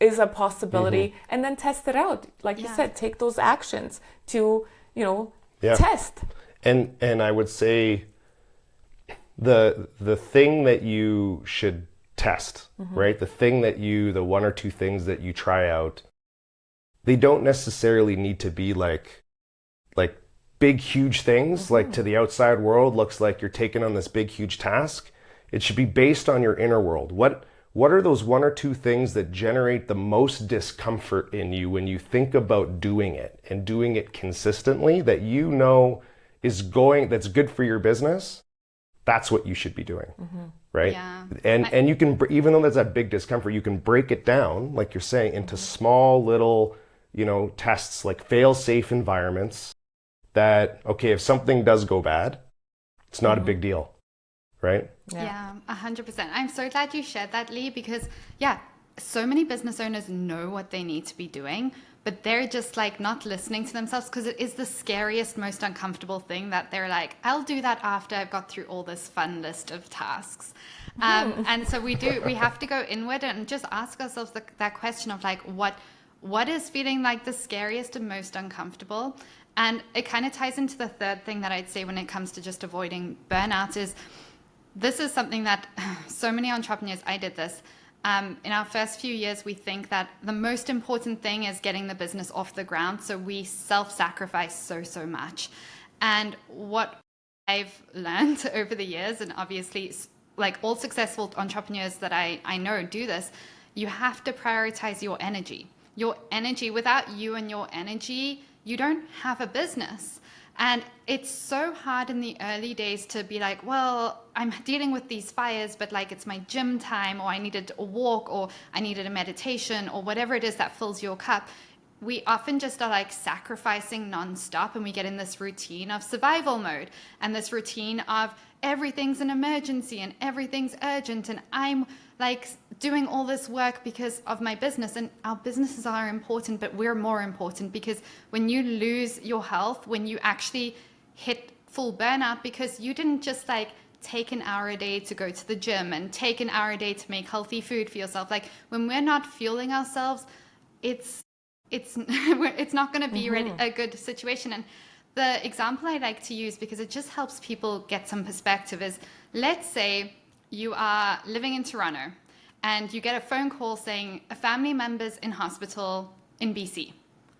is a possibility, and then test it out. You said, take those actions to, test. And I would say the thing that you should test, right? The 1 or 2 things that you try out, they don't necessarily need to be big, huge things, to the outside world looks like you're taking on this big, huge task. It should be based on your inner world. what are those one or two things that generate the most discomfort in you when you think about doing it and doing it consistently that you know that's good for your business? That's what you should be doing, right? Yeah. And you can, even though there's that big discomfort, you can break it down, like you're saying, into small little, tests, like fail-safe environments that, okay, if something does go bad, it's not a big deal, right? Yeah, 100%. I'm so glad you shared that, Lee, because so many business owners know what they need to be doing, but they're just like not listening to themselves because it is the scariest, most uncomfortable thing that they're like, I'll do that after I've got through all this fun list of tasks. And so we have to go inward and just ask ourselves that question of like, what is feeling like the scariest and most uncomfortable? And it kind of ties into the third thing that I'd say when it comes to just avoiding burnout is, this is something that so many entrepreneurs, I did this. In our first few years, we think that the most important thing is getting the business off the ground. So we self-sacrifice so much. And what I've learned over the years, and obviously like all successful entrepreneurs that I know do this, you have to prioritize your energy. Your energy, without you and your energy, you don't have a business. And it's so hard in the early days to be like, well, I'm dealing with these fires, but like it's my gym time, or I needed a walk, or I needed a meditation, or whatever it is that fills your cup. We often just are like sacrificing nonstop, and we get in this routine of survival mode and this routine of everything's an emergency and everything's urgent, and I'm like doing all this work because of my business. And our businesses are important, but we're more important, because when you lose your health, when you actually hit full burnout because you didn't just like take an hour a day to go to the gym and take an hour a day to make healthy food for yourself, like when we're not fueling ourselves, it's not going to be a good situation. And the example I like to use, because it just helps people get some perspective, is let's say you are living in Toronto and you get a phone call saying a family member's in hospital in BC,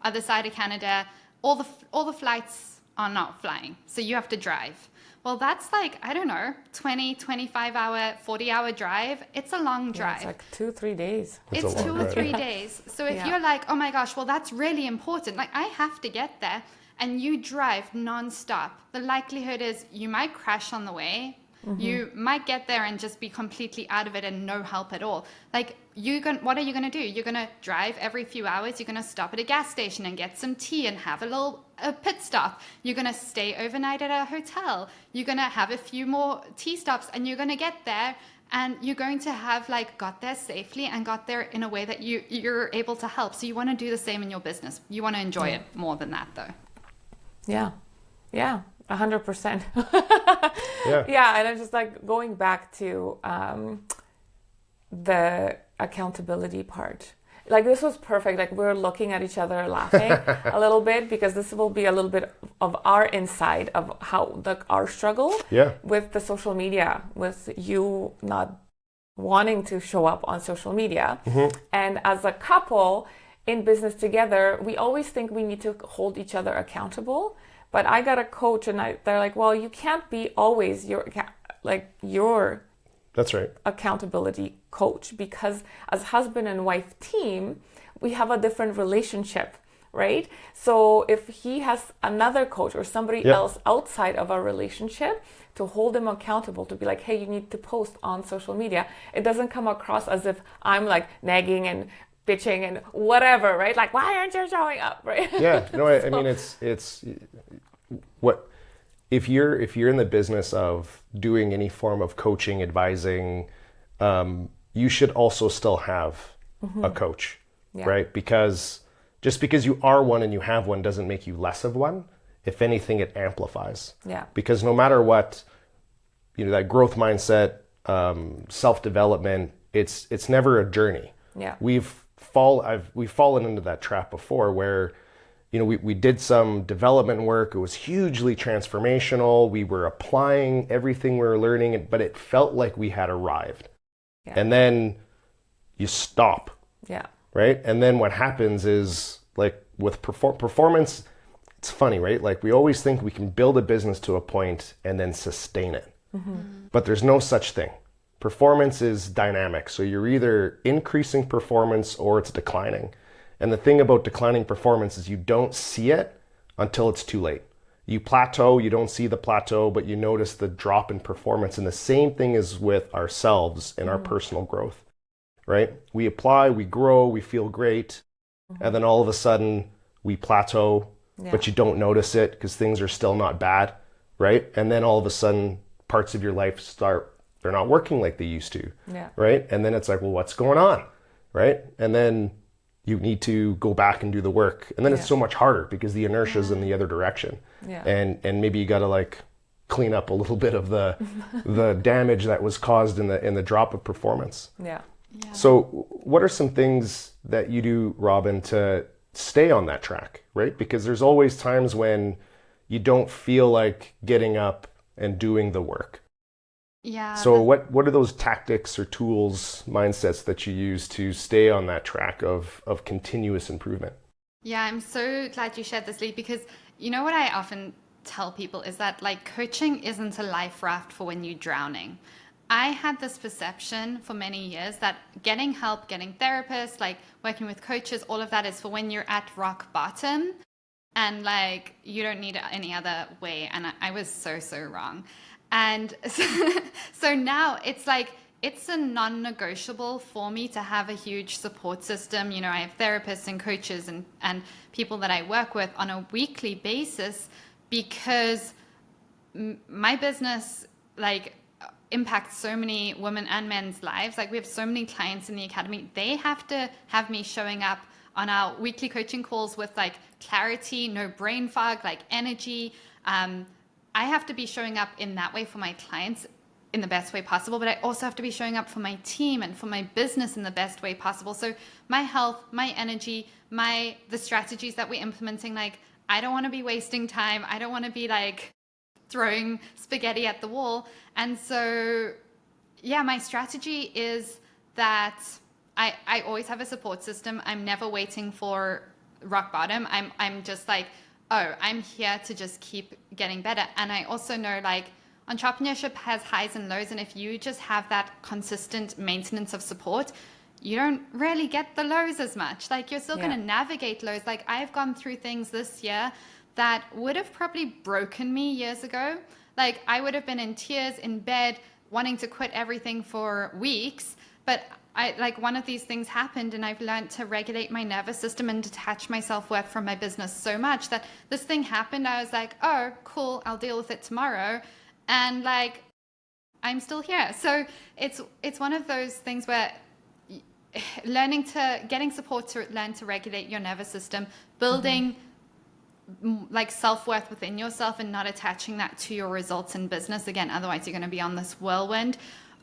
other side of Canada, all the flights are not flying, so you have to drive. Well, that's like, I don't know, 20, 25 hour, 40 hour drive. It's a long drive. It's like 2-3 days. It's 2 or 3 days. So if you're like, oh my gosh, well, that's really important. Like, I have to get there. And you drive nonstop. The likelihood is you might crash on the way. You might get there and just be completely out of it and no help at all. Like, what are you going to do? You're going to drive every few hours. You're going to stop at a gas station and get some tea and have a pit stop. You're going to stay overnight at a hotel. You're going to have a few more tea stops, and you're going to get there, and you're going to have like got there safely and got there in a way that you're able to help. So you want to do the same in your business. You want to enjoy it more than that, though. Yeah. 100%. Yeah. And I'm just like going back to the accountability part. Like, this was perfect. Like, we're looking at each other laughing a little bit, because this will be a little bit of our insight of how our struggle with the social media, with you not wanting to show up on social media. And as a couple in business together, we always think we need to hold each other accountable. But I got a coach, and they're like, well, you can't be always your That's right. accountability coach, because as husband and wife team, we have a different relationship, right? So if he has another coach or somebody else outside of our relationship to hold him accountable, to be like, hey, you need to post on social media, it doesn't come across as if I'm like nagging and bitching and whatever, right? Like, why aren't you showing up, right? Yeah, no, I mean, it's what if you're in the business of doing any form of coaching, advising, you should also still have a coach, right? Because just because you are one and you have one doesn't make you less of one. If anything, it amplifies. Yeah. Because no matter what, that growth mindset, self-development, it's never a journey. Yeah. We've fallen into that trap before, where we did some development work. It was hugely transformational. We were applying everything we were learning, but it felt like we had arrived. Yeah. And then you stop. Yeah. Right? And then what happens is, like with performance, it's funny, right? Like, we always think we can build a business to a point and then sustain it. But there's no such thing. performance is dynamic. So you're either increasing performance or it's declining. And the thing about declining performance is you don't see it until it's too late. You plateau, you don't see the plateau, but you notice the drop in performance. And the same thing is with ourselves and our personal growth, right? We apply, we grow, we feel great. And then all of a sudden we plateau, but you don't notice it because things are still not bad, right? And then all of a sudden parts of your life they're not working like they used to, right? And then it's like, well, what's going on, right? And then you need to go back and do the work. And then it's so much harder because the inertia is in the other direction. And maybe you got to like clean up a little bit of the damage that was caused in the drop of performance. So what are some things that you do, Robyn, to stay on that track, right? Because there's always times when you don't feel like getting up and doing the work. So what are those tactics or tools, mindsets that you use to stay on that track of continuous improvement? Yeah, I'm so glad you shared this, Lee, because you know what I often tell people is that like coaching isn't a life raft for when you're drowning. I had this perception for many years that getting help, getting therapists, like working with coaches, all of that is for when you're at rock bottom and like you don't need any other way. And I was so wrong. And so now it's like, it's a non-negotiable for me to have a huge support system. You know, I have therapists and coaches and people that I work with on a weekly basis because my business like impacts so many women and men's lives. Like we have so many clients in the academy. They have to have me showing up on our weekly coaching calls with like clarity, no brain fog, like energy. I have to be showing up in that way for my clients in the best way possible, but I also have to be showing up for my team and for my business in the best way possible. So my health, my energy, the strategies that we're implementing, like I don't want to be wasting time. I don't want to be like throwing spaghetti at the wall. And so, yeah, my strategy is that I always have a support system. I'm never waiting for rock bottom. I'm just like, oh, I'm here to just keep getting better. And I also know like entrepreneurship has highs and lows. And if you just have that consistent maintenance of support, you don't really get the lows as much. Like you're still going to navigate lows. Like I've gone through things this year that would have probably broken me years ago. Like I would have been in tears in bed, wanting to quit everything for weeks. But one of these things happened and I've learned to regulate my nervous system and detach my self-worth from my business so much that this thing happened. I was like, oh, cool, I'll deal with it tomorrow. And like, I'm still here. So it's one of those things where getting support to learn to regulate your nervous system, building like self-worth within yourself and not attaching that to your results in business. Again, otherwise you're going to be on this whirlwind.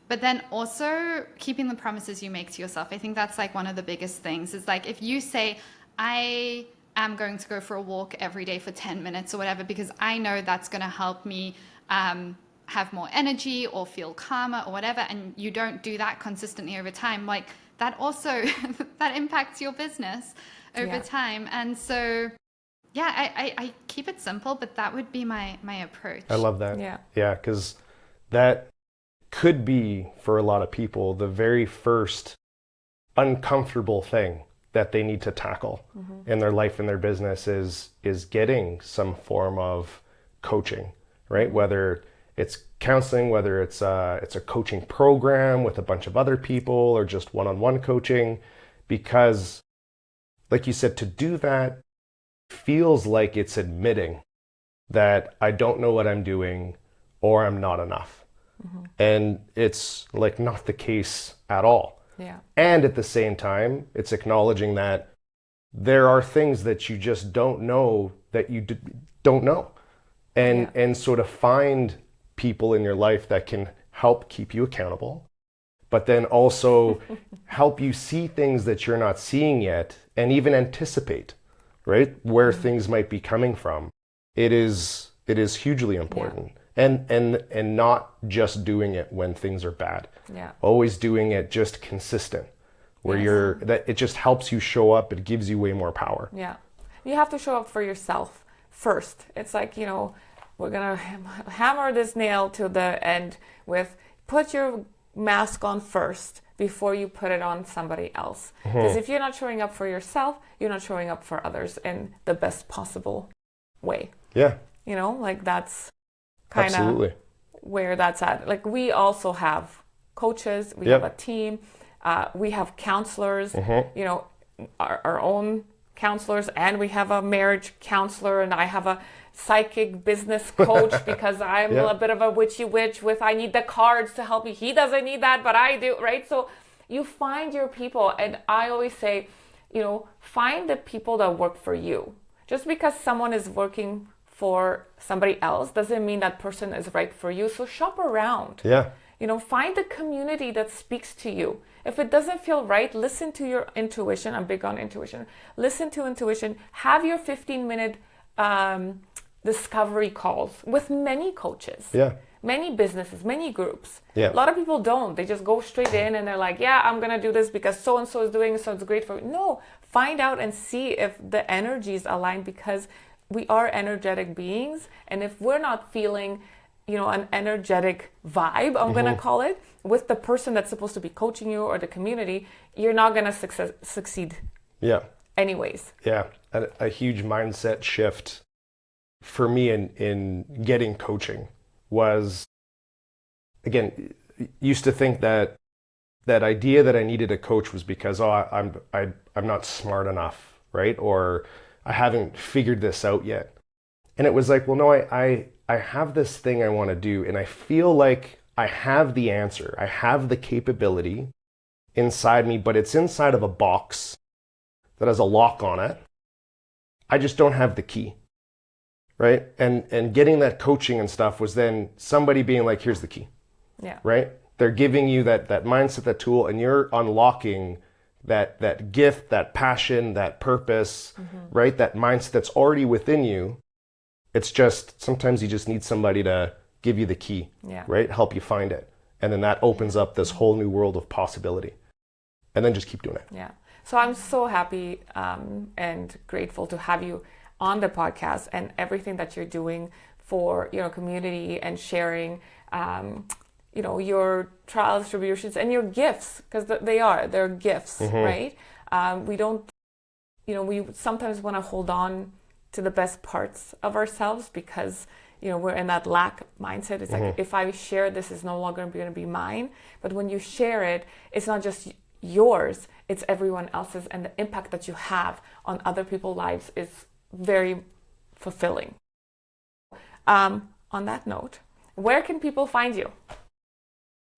But then also keeping the promises you make to yourself. I think that's like one of the biggest things is like if you say, I am going to go for a walk every day for 10 minutes or whatever, because I know that's going to help me have more energy or feel calmer or whatever, and you don't do that consistently over time, like that also, that impacts your business over time. And so, yeah, I keep it simple, but that would be my approach. I love that. Yeah, because that could be for a lot of people the very first uncomfortable thing that they need to tackle in their life and their business is getting some form of coaching, right? Whether it's counseling, whether it's a coaching program with a bunch of other people or just one-on-one coaching, because like you said, to do that feels like it's admitting that I don't know what I'm doing or I'm not enough. And it's like not the case at all. And at the same time, it's acknowledging that there are things that you just don't know that you don't know. And sort of find people in your life that can help keep you accountable, but then also help you see things that you're not seeing yet and even anticipate, right, where things might be coming from. It is hugely important. And not just doing it when things are bad. Always doing it just consistent, where that it just helps you show up. It gives you way more power. You have to show up for yourself first. It's like, you know, we're gonna hammer this nail to the end with put your mask on first before you put it on somebody else. Because if you're not showing up for yourself, you're not showing up for others in the best possible way. Yeah. You know, like that's kind of Absolutely. where that's at. Like we also have coaches, we Yep. have a team, we have counselors, you know, our own counselors, and we have a marriage counselor, and I have a psychic business coach because I'm Yeah. a bit of a witchy witch with I need the cards to help me. He doesn't need that, but I do, right? So you find your people, and I always say, you know, find the people that work for you. Just because someone is working for somebody else doesn't mean that person is right for you. So shop around. Yeah. You know, find the community that speaks to you. If it doesn't feel right, listen to your intuition. I'm big on intuition. Listen to intuition. Have your 15-minute discovery calls with many coaches, Yeah. many businesses, many groups. Yeah. A lot of people don't. They just go straight in and they're like, yeah, I'm going to do this because so-and-so is doing it, so it's great for me. No, find out and see if the energies align, because we are energetic beings. And if we're not feeling, you know, an energetic vibe, I'm going to call it, with the person that's supposed to be coaching you or the community, you're not going to succeed Yeah. anyways. Yeah. A huge mindset shift for me in getting coaching was, again, used to think that idea that I needed a coach was because, I'm not smart enough, right? Or I haven't figured this out yet. And it was like, well, no, I have this thing I want to do, and I feel like I have the answer. I have the capability inside me, but it's inside of a box that has a lock on it. I just don't have the key, right? And getting that coaching and stuff was then somebody being like, here's the key, Yeah. right? They're giving you that mindset, that tool, and you're unlocking that gift, that passion, that purpose, right? That mindset that's already within you. It's just, sometimes you just need somebody to give you the key, Yeah. right? Help you find it. And then that opens up this whole new world of possibility. And then just keep doing it. Yeah. So I'm so happy and grateful to have you on the podcast and everything that you're doing for, you know, community and sharing, you know, your trial distributions and your gifts, because they're gifts, right? We don't, you know, we sometimes want to hold on to the best parts of ourselves because, you know, we're in that lack mindset. It's like, if I share this, is no longer going to be mine. But when you share it, it's not just yours, it's everyone else's, and the impact that you have on other people's lives is very fulfilling. On that note, where can people find you?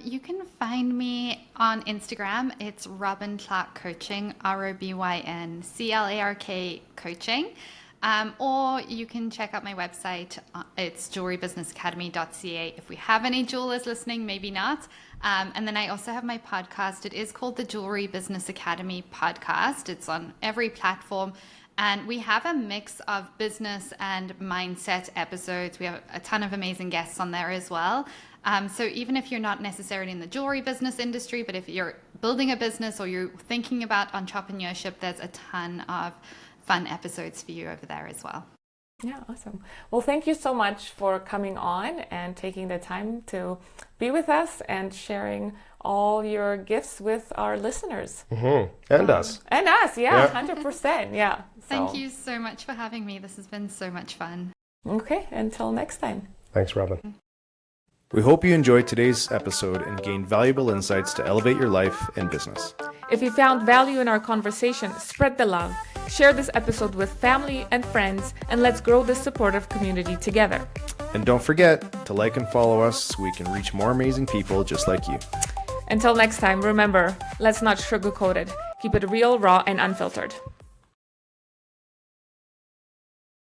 You can find me on Instagram. It's Robyn Clark Coaching, ROBYN CLARK Coaching. Or you can check out my website. It's jewelrybusinessacademy.ca. If we have any jewelers listening, maybe not. And then I also have my podcast. It is called the Jewelry Business Academy Podcast. It's on every platform. And we have a mix of business and mindset episodes. We have a ton of amazing guests on there as well. So even if you're not necessarily in the jewelry business industry, but if you're building a business or you're thinking about entrepreneurship, there's a ton of fun episodes for you over there as well. Yeah, awesome. Well, thank you so much for coming on and taking the time to be with us and sharing all your gifts with our listeners. And us. And us, yeah. 100%. Yeah. Thank you so much for having me. This has been so much fun. Okay, until next time. Thanks, Robyn. We hope you enjoyed today's episode and gained valuable insights to elevate your life and business. If you found value in our conversation, spread the love. Share this episode with family and friends, and let's grow this supportive community together. And don't forget to like and follow us so we can reach more amazing people just like you. Until next time, remember, let's not sugarcoat it. Keep it real, raw, and unfiltered.